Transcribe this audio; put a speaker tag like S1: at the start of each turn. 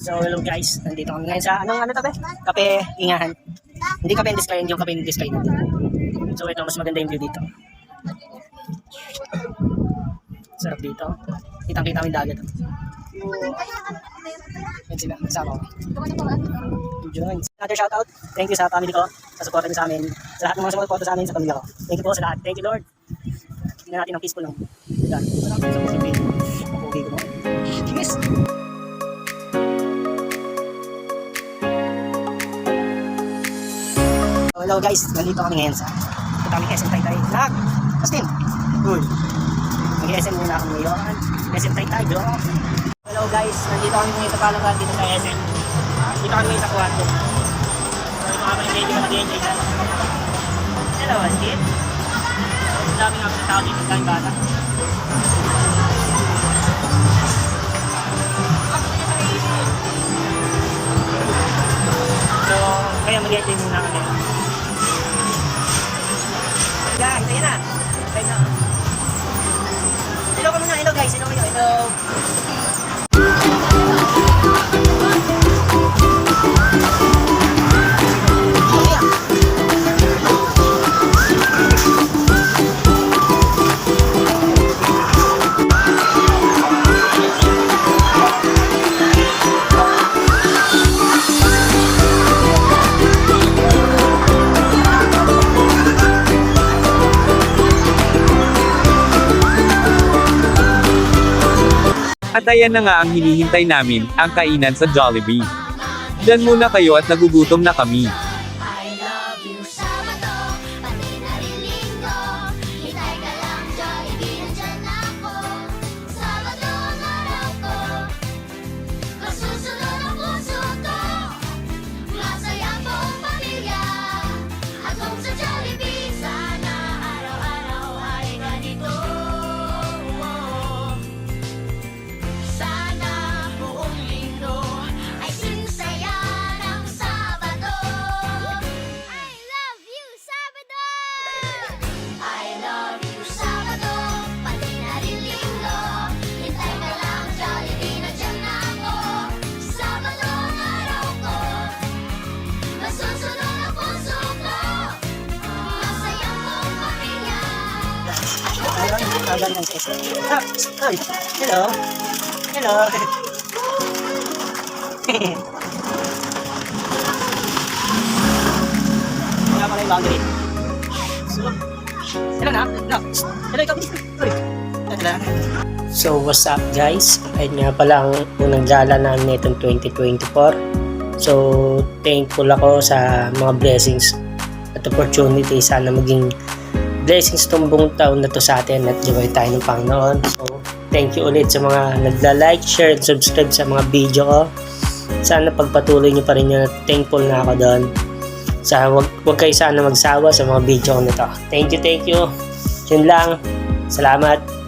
S1: So hello guys, nandito kami ngayon sa ano to be? Kape Ingahan. Hindi kape in the sky, yung kape in the sky natin. So ito, mas maganda yung view dito. Sarap dito. Kitang-kita yung dagat. Yan sila, kasama ko. Join. Another shoutout. Thank you sa family ko, sa support niyo sa amin, sa lahat ng mga support sa amin, sa pamilya ko. Thank you po sa lahat. Thank you Lord. Tingnan natin ang peaceful lang. Yan. Salamat sa mga video. Okay ko. Cheers! Hello guys, nandito kami ngayon sa kami SM Taytay. Nak! Justin! Cool. Mag-SM muna kami ngayon. SM Taytay, bro. Hello guys, nandito kami ngayon sa Palangga dito sa SM. Dito kami ngayon sa Kuwanto. So ito kami medyo mag-enjoy na. Hello, Justin. Ang daming ako sa tao dito, daming bata. So, kaya mag-enjoy muna kami. Guys, ayan na. Ayan na. Hello ka muna. Hello guys. Hello kayo. Hello.
S2: At ayan na nga ang hinihintay namin, ang kainan sa Jollibee. Diyan muna kayo at nagugutom na kami.
S3: I love you Sabado, pati na rin Linggo. Hintay ka lang, Jollibee, nandyan ako. Sabado ang araw ko, masusunod ang puso ko. Masaya buong pamilya, at kung sa Jollibee, sana araw-araw ay ganito. Sana buong linggo ay sinsaya ng Sabado. I love you, Sabado! I love you, Sabado, pati na rin Linggo. Hintay ka lang, Jollibee, nandyan na ako. Sabado ang araw ko, masusunod ang puso ko. Masayang buong pamilya.
S1: Ayun, tagal ng SM. Hi. Hello. Hello. Kaya pala yung boundary. So, hello na. No. Hello, ikaw. Sorry. Hello. So, what's up guys? Ayun nga pala ang unang gala namin itong 2024. So, thankful ako sa mga blessings at opportunity. Sana maging blessings itong buong taon na to sa atin at gawin tayo ng Panginoon. So, thank you ulit sa mga nagla-like, share, and subscribe sa mga video ko. Sana pagpatuloy nyo pa rin yun at thankful na ako doon. Wag kayo sana magsawa sa mga video ko nito. Thank you. Yun lang. Salamat.